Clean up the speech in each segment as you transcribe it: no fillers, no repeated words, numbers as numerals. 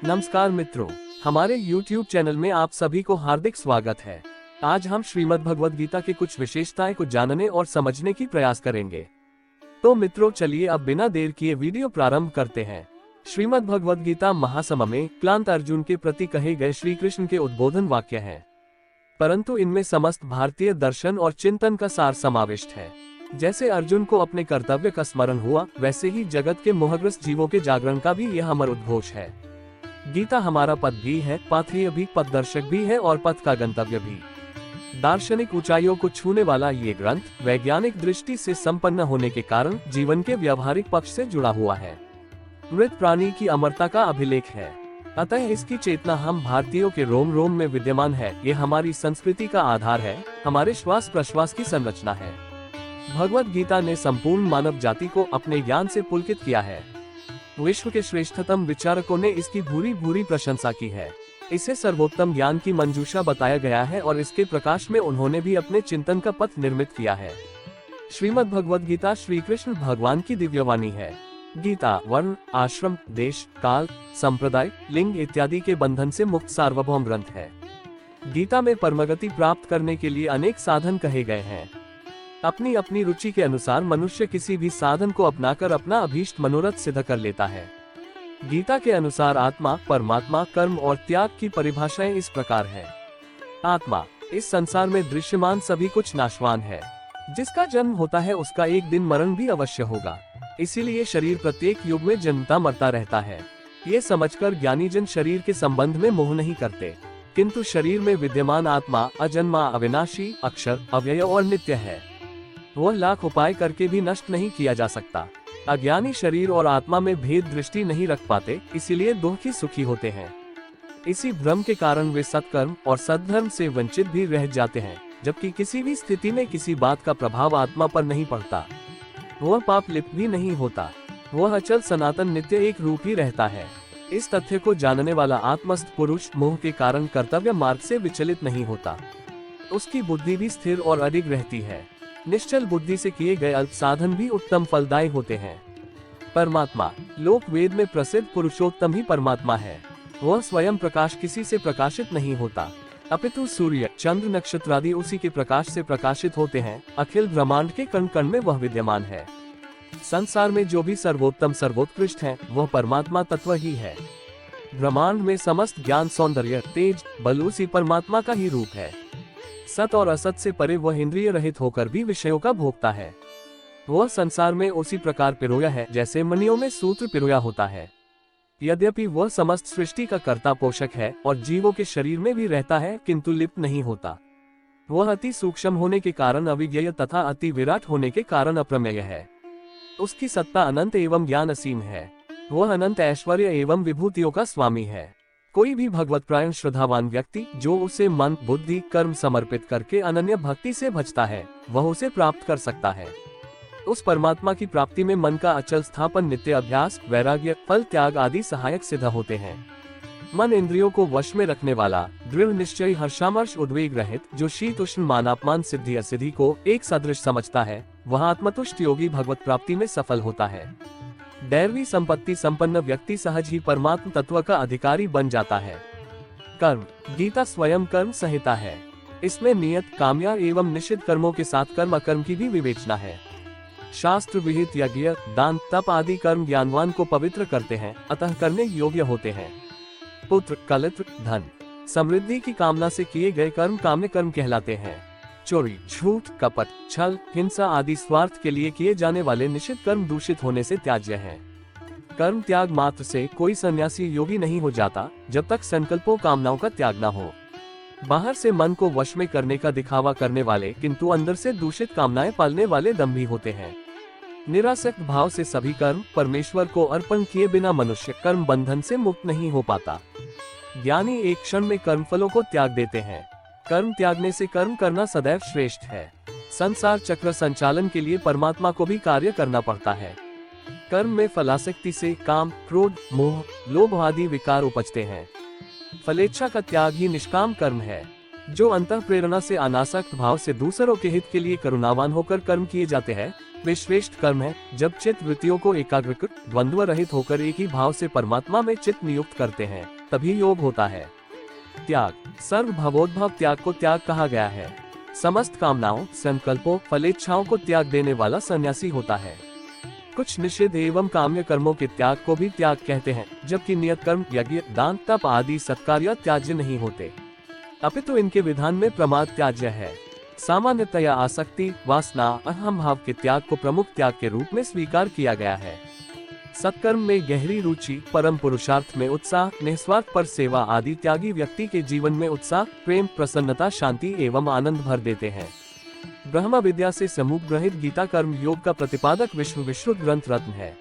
नमस्कार मित्रों, हमारे YouTube चैनल में आप सभी को हार्दिक स्वागत है। आज हम श्रीमद् भगवद गीता के कुछ विशेषताएं को जानने और समझने की प्रयास करेंगे। तो मित्रों चलिए अब बिना देर किए वीडियो प्रारंभ करते हैं। श्रीमद् भगवद गीता महासमय में क्लांत अर्जुन के प्रति कहे गए श्री कृष्ण के उद्बोधन वाक्य हैं, परंतु इनमें समस्त भारतीय दर्शन और चिंतन का सार समाविष्ट है। जैसे अर्जुन को अपने कर्तव्य का स्मरण हुआ, वैसे ही जगत के मोहग्रस्त जीवों के जागरण का भी यह अमर उद्घोष है। गीता हमारा पथ भी है, पाथेय भी, पथदर्शक भी है और पथ का गंतव्य भी। दार्शनिक ऊंचाइयों को छूने वाला ये ग्रंथ वैज्ञानिक दृष्टि से संपन्न होने के कारण जीवन के व्यावहारिक पक्ष से जुड़ा हुआ है। मृत प्राणी की अमरता का अभिलेख है, अतः इसकी चेतना हम भारतीयों के रोम रोम में विद्यमान है। ये हमारी संस्कृति का आधार है, हमारे श्वास प्रश्वास की संरचना है। भगवद गीता ने संपूर्ण मानव जाति को अपने ज्ञान से पुलकित किया है। विश्व के श्रेष्ठतम विचारकों ने इसकी भूरी भूरी प्रशंसा की है। इसे सर्वोत्तम ज्ञान की मंजूषा बताया गया है और इसके प्रकाश में उन्होंने भी अपने चिंतन का पथ निर्मित किया है। श्रीमद् भगवद गीता श्री कृष्ण भगवान की दिव्यवाणी है। गीता वर्ण, आश्रम, देश, काल, संप्रदाय, लिंग इत्यादि के बंधन से मुक्त सार्वभौम ग्रंथ है। गीता में परमगति प्राप्त करने के लिए अनेक साधन कहे गए हैं। अपनी अपनी रुचि के अनुसार मनुष्य किसी भी साधन को अपनाकर अपना अभीष्ट मनोरथ सिद्ध कर लेता है। गीता के अनुसार आत्मा, परमात्मा, कर्म और त्याग की परिभाषाएं इस प्रकार है। आत्मा, इस संसार में दृश्यमान सभी कुछ नाशवान है। जिसका जन्म होता है उसका एक दिन मरण भी अवश्य होगा। इसीलिए शरीर प्रत्येक युग में जन्मता मरता रहता है। ये समझकर ज्ञानी जन शरीर के संबंध में मोह नहीं करते, किंतु शरीर में विद्यमान आत्मा अजन्मा, अविनाशी, अक्षर, अव्यय और नित्य है। वह लाख उपाय करके भी नष्ट नहीं किया जा सकता। अज्ञानी शरीर और आत्मा में भेद दृष्टि नहीं रख पाते, इसीलिए दुखी सुखी होते हैं। इसी भ्रम के कारण वे सत्कर्म और सद्धर्म से वंचित भी रह जाते हैं, जबकि किसी भी स्थिति में किसी बात का प्रभाव आत्मा पर नहीं पड़ता। वह पाप लिप्त भी नहीं होता। वह अचल सनातन नित्य एक रूप ही रहता है। इस तथ्य को जानने वाला आत्मस्थ पुरुष मोह के कारण कर्तव्य मार्ग से विचलित नहीं होता। उसकी बुद्धि भी स्थिर और अडिग रहती है। निश्चल बुद्धि से किए गए अल्प साधन भी उत्तम फलदायी होते हैं। परमात्मा, लोक वेद में प्रसिद्ध पुरुषोत्तम ही परमात्मा है। वह स्वयं प्रकाश किसी से प्रकाशित नहीं होता, अपितु सूर्य, चंद्र, नक्षत्र आदि उसी के प्रकाश से प्रकाशित होते हैं। अखिल ब्रह्मांड के कण कण में वह विद्यमान है। संसार में जो भी सर्वोत्तम सर्वोत्कृष्ट है, वह परमात्मा तत्व ही है। ब्रह्मांड में समस्त ज्ञान, सौंदर्य, तेज, बल उसी परमात्मा का ही रूप है। सत और असत से परे वह इंद्रिय रहित होकर भी विषयों का भोगता है। वह संसार में उसी प्रकार पिरोया है जैसे मणियों में सूत्र पिरोया होता है। यद्यपि वह समस्त सृष्टि का कर्ता पोषक है और जीवों के शरीर में भी रहता है, किंतु लिप्त नहीं होता। वह अति सूक्ष्म होने के कारण अविज्ञेय तथा अति विराट होने के कारण अप्रमेय है। उसकी सत्ता अनंत एवं ज्ञान असीम है। वह अनंत ऐश्वर्य एवं विभूतियों का स्वामी है। कोई भी भगवतप्रायण श्रद्धावान व्यक्ति जो उसे मन, बुद्धि, कर्म समर्पित करके अनन्य भक्ति से भजता है, वह उसे प्राप्त कर सकता है। उस परमात्मा की प्राप्ति में मन का अचल स्थापन, नित्य अभ्यास, वैराग्य, फल त्याग आदि सहायक सिद्ध होते हैं। मन इंद्रियों को वश में रखने वाला, दृढ़ निश्चय, हर्षामर्ष, उद्वेग रहित, जो शीत उष्ण मानापमान सिद्धि असिद्धि को एक सदृश समझता है, वह आत्मतुष्ट योगी भगवत प्राप्ति में सफल होता है। दैवी संपत्ति संपन्न व्यक्ति सहज ही परमात्म तत्व का अधिकारी बन जाता है। कर्म, गीता स्वयं कर्म संहिता है। इसमें नियत, काम्य एवं निषिद्ध कर्मों के साथ कर्म अकर्म की भी विवेचना है। शास्त्र विहित यज्ञ, दान, तप आदि कर्म ज्ञानवान को पवित्र करते हैं, अतः करने योग्य होते हैं। पुत्र, कलत्र, धन, समृद्धि की कामना से किए गए कर्म काम्य कर्म कहलाते हैं। चोरी, झूठ, कपट, छल, हिंसा आदि स्वार्थ के लिए किए जाने वाले निषिद्ध कर्म दूषित होने से त्याज्य हैं। कर्म त्याग मात्र से कोई सन्यासी योगी नहीं हो जाता, जब तक संकल्पों कामनाओं का त्याग न हो। बाहर से मन को वश में करने का दिखावा करने वाले, किंतु अंदर से दूषित कामनाएं पालने वाले दम्भी होते हैं। निरासक्त भाव से सभी कर्म परमेश्वर को अर्पण किए बिना मनुष्य कर्म बंधन से मुक्त नहीं हो पाता। ज्ञानी एक क्षण में कर्मफलों को त्याग देते हैं। कर्म त्यागने से कर्म करना सदैव श्रेष्ठ है। संसार चक्र संचालन के लिए परमात्मा को भी कार्य करना पड़ता है। कर्म में फलासक्ति से काम, क्रोध, मोह, लोभ आदि विकार उपजते हैं। फलेच्छा का त्याग ही निष्काम कर्म है। जो अंतः प्रेरणा से अनासक्त भाव से दूसरों के हित के लिए करुणावान होकर कर्म किए जाते हैं, वे श्रेष्ठ कर्म है जब चित्त वृत्तियों को एकाग्रकृत द्वंद्व रहित होकर एक ही भाव से परमात्मा में चित्त नियुक्त करते हैं, तभी योग होता है। त्याग, सर्व भवोद्भव त्याग को त्याग कहा गया है। समस्त कामनाओं, संकल्पों, फलेच्छाओं को त्याग देने वाला सन्यासी होता है। कुछ निषिद्ध एवं काम्य कर्मों के त्याग को भी त्याग कहते हैं, जबकि नियत कर्म, यज्ञ, दान, तप आदि सत्कार्य त्याज्य नहीं होते, अपितु इनके विधान में प्रमाद त्याज्य है। सामान्यतया आसक्ति, वासना, अहम भाव के त्याग को प्रमुख त्याग के रूप में स्वीकार किया गया है। सत्कर्म में गहरी रुचि, परम पुरुषार्थ में उत्साह, निस्वार्थ पर सेवा आदि त्यागी व्यक्ति के जीवन में उत्साह, प्रेम, प्रसन्नता, शांति एवं आनंद भर देते हैं। ब्रह्म विद्या से समूहग्रहित गीता कर्म योग का प्रतिपादक विश्व विश्रुत ग्रंथ रत्न है।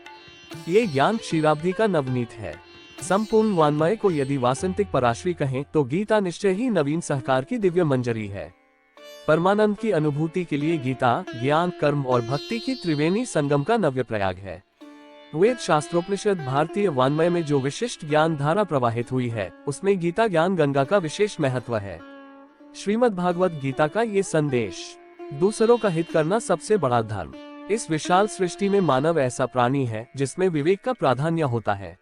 ये ज्ञान क्षीराब्धि का नवनीत है। संपूर्ण वाङ्मय को यदि वासंतिक पराश्री कहें तो गीता निश्चय ही नवीन सहकार की दिव्य मंजरी है। परमानंद की अनुभूति के लिए गीता ज्ञान, कर्म और भक्ति की त्रिवेणी संगम का नव्य प्रयाग है। वेद शास्त्रोपनिषद भारतीय वाङ्मय में जो विशिष्ट ज्ञान धारा प्रवाहित हुई है, उसमें गीता ज्ञान गंगा का विशेष महत्व है। श्रीमद् भागवत गीता का ये संदेश, दूसरों का हित करना सबसे बड़ा धर्म। इस विशाल सृष्टि में मानव ऐसा प्राणी है जिसमें विवेक का प्राधान्य होता है।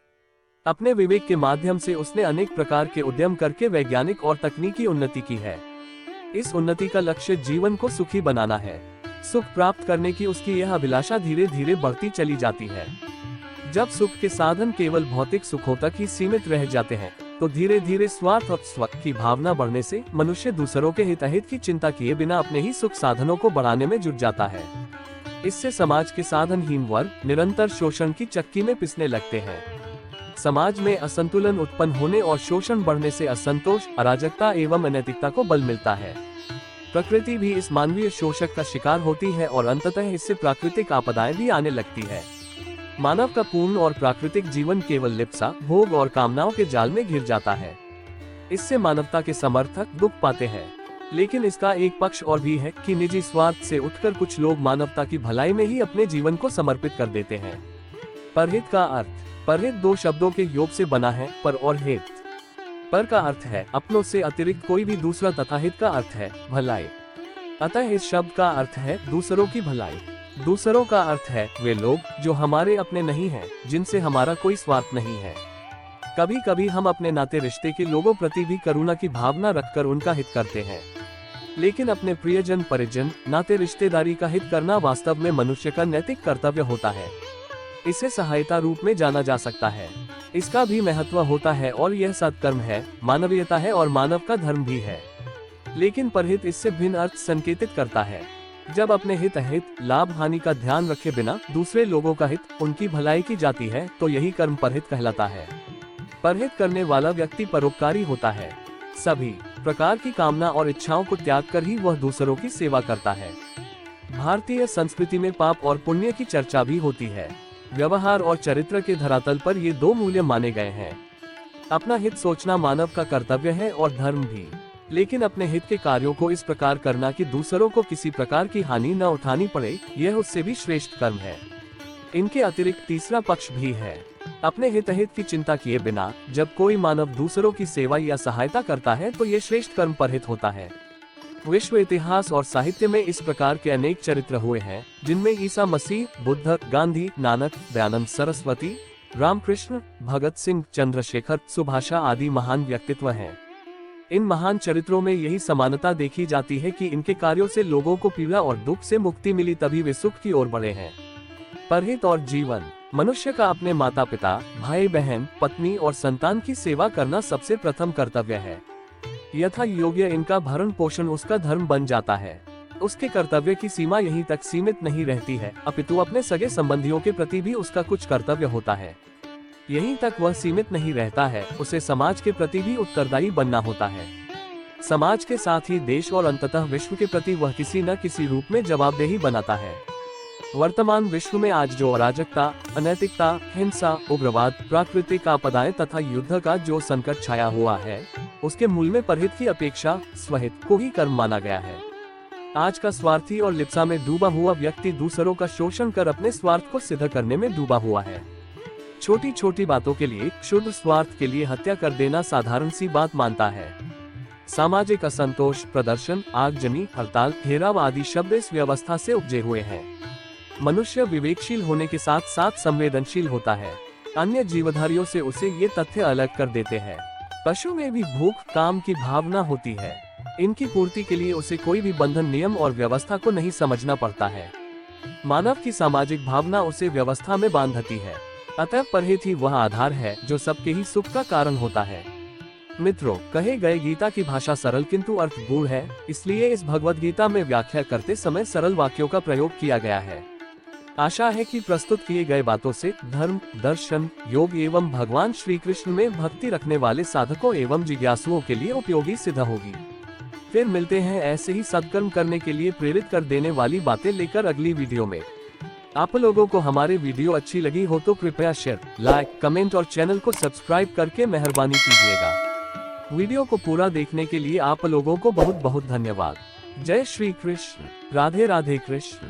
अपने विवेक के माध्यम से उसने अनेक प्रकार के उद्यम करके वैज्ञानिक और तकनीकी उन्नति की है। इस उन्नति का लक्ष्य जीवन को सुखी बनाना है। सुख प्राप्त करने की उसकी यह अभिलाषा धीरे धीरे बढ़ती चली जाती है। जब सुख के साधन केवल भौतिक सुखों तक ही सीमित रह जाते हैं, तो धीरे धीरे स्वार्थ और स्व की भावना बढ़ने से मनुष्य दूसरों के हितहित की चिंता किए बिना अपने ही सुख साधनों को बढ़ाने में जुट जाता है। इससे समाज के साधनहीन वर्ग निरंतर शोषण की चक्की में पिसने लगते हैं। समाज में असंतुलन उत्पन्न होने और शोषण बढ़ने से असंतोष, अराजकता एवं अनैतिकता को बल मिलता है। प्रकृति भी इस मानवीय शोषक का शिकार होती है और अंततः इससे प्राकृतिक आपदाएं भी आने लगती है। मानव का पूर्ण और प्राकृतिक जीवन केवल लिप्सा, भोग और कामनाओं के जाल में घिर जाता है। इससे मानवता के समर्थक दुख पाते हैं। लेकिन इसका एक पक्ष और भी है कि निजी स्वार्थ से उठकर कुछ लोग मानवता की भलाई में ही अपने जीवन को समर्पित कर देते हैं। परहित का अर्थ, परहित दो शब्दों के योग से बना है, पर और हित। पर का अर्थ है अपनों से अतिरिक्त कोई भी दूसरा तथा हित का अर्थ है भलाई। अतः इस शब्द का अर्थ है दूसरों की भलाई। दूसरों का अर्थ है वे लोग जो हमारे अपने नहीं हैं, जिनसे हमारा कोई स्वार्थ नहीं है। कभी कभी हम अपने नाते रिश्ते के लोगों प्रति भी करुणा की भावना रखकर उनका हित करते हैं, लेकिन अपने प्रियजन, परिजन, नाते रिश्तेदारी का हित करना वास्तव में मनुष्य का नैतिक कर्तव्य होता है। इसे सहायता रूप में जाना जा सकता है। इसका भी महत्व होता है और यह सत्कर्म है, मानवीयता है और मानव का धर्म भी है। लेकिन परहित इससे भिन्न अर्थ संकेतित करता है। जब अपने हित अहित, लाभ हानि का ध्यान रखे बिना दूसरे लोगों का हित, उनकी भलाई की जाती है, तो यही कर्म परहित कहलाता है। परहित करने वाला व्यक्ति परोपकारी होता है। सभी प्रकार की कामना और इच्छाओं को त्याग कर ही वह दूसरों की सेवा करता है। भारतीय संस्कृति में पाप और पुण्य की चर्चा भी होती है। व्यवहार और चरित्र के धरातल पर ये दो मूल्य माने गए हैं। अपना हित सोचना मानव का कर्तव्य है और धर्म भी, लेकिन अपने हित के कार्यों को इस प्रकार करना कि दूसरों को किसी प्रकार की हानि न उठानी पड़े, यह उससे भी श्रेष्ठ कर्म है। इनके अतिरिक्त तीसरा पक्ष भी है। अपने हित अहित की चिंता किए बिना जब कोई मानव दूसरों की सेवा या सहायता करता है, तो ये श्रेष्ठ कर्म परहित होता है। विश्व इतिहास और साहित्य में इस प्रकार के अनेक चरित्र हुए हैं, जिनमें ईसा मसीह, बुद्ध, गांधी, नानक, दयानंद सरस्वती, रामकृष्ण, भगत सिंह, चंद्रशेखर, सुभाषा आदि महान व्यक्तित्व हैं। इन महान चरित्रों में यही समानता देखी जाती है कि इनके कार्यों से लोगों को पीड़ा और दुख से मुक्ति मिली, तभी वे सुख की ओर बढ़े हैं। परहित और जीवन, मनुष्य का अपने माता पिता, भाई बहन, पत्नी और संतान की सेवा करना सबसे प्रथम कर्तव्य है। यथा योग्य इनका भरण पोषण उसका धर्म बन जाता है। उसके कर्तव्य की सीमा यहीं तक सीमित नहीं रहती है, अपितु अपने सगे संबंधियों के प्रति भी उसका कुछ कर्तव्य होता है। यहीं तक वह सीमित नहीं रहता है, उसे समाज के प्रति भी उत्तरदायी बनना होता है। समाज के साथ ही देश और अंततः विश्व के प्रति वह किसी न किसी रूप में जवाबदेही बनाता है। वर्तमान विश्व में आज जो अराजकता, अनैतिकता, हिंसा, उग्रवाद, प्राकृतिक आपदाएं तथा युद्ध का जो संकट छाया हुआ है, उसके मूल में परहित की अपेक्षा स्वहित को ही कर्म माना गया है। आज का स्वार्थी और लिप्सा में डूबा हुआ व्यक्ति दूसरों का शोषण कर अपने स्वार्थ को सिद्ध करने में डूबा हुआ है। छोटी छोटी बातों के लिए, शुद्ध स्वार्थ के लिए हत्या कर देना साधारण सी बात मानता है। सामाजिक असंतोष, प्रदर्शन, आगजनी, हड़ताल, घेराव आदि शब्द इस व्यवस्था से उपजे हुए हैं। मनुष्य विवेकशील होने के साथ साथ संवेदनशील होता है। अन्य जीवधारियों से उसे ये तथ्य अलग कर देते हैं। पशु में भी भूख, काम की भावना होती है। इनकी पूर्ति के लिए उसे कोई भी बंधन, नियम और व्यवस्था को नहीं समझना पड़ता है। मानव की सामाजिक भावना उसे व्यवस्था में बांधती है। अतः परहित ही वह आधार है जो सबके ही सुख का कारण होता है। मित्रों, कहे गए गीता की भाषा सरल किंतु अर्थ गूढ़ है, इसलिए इस भगवत गीता में व्याख्या करते समय सरल वाक्यों का प्रयोग किया गया है। आशा है कि प्रस्तुत किए गए बातों से धर्म, दर्शन, योग एवं भगवान श्री कृष्ण में भक्ति रखने वाले साधकों एवं जिज्ञासुओं के लिए उपयोगी सिद्ध होगी। फिर मिलते हैं ऐसे ही सत्कर्म करने के लिए प्रेरित कर देने वाली बातें लेकर अगली वीडियो में। आप लोगों को हमारे वीडियो अच्छी लगी हो तो कृपया शेयर, लाइक, कमेंट और चैनल को सब्सक्राइब करके मेहरबानी कीजिएगा। वीडियो को पूरा देखने के लिए आप लोगों को बहुत बहुत धन्यवाद। जय श्री कृष्ण। राधे राधे कृष्ण।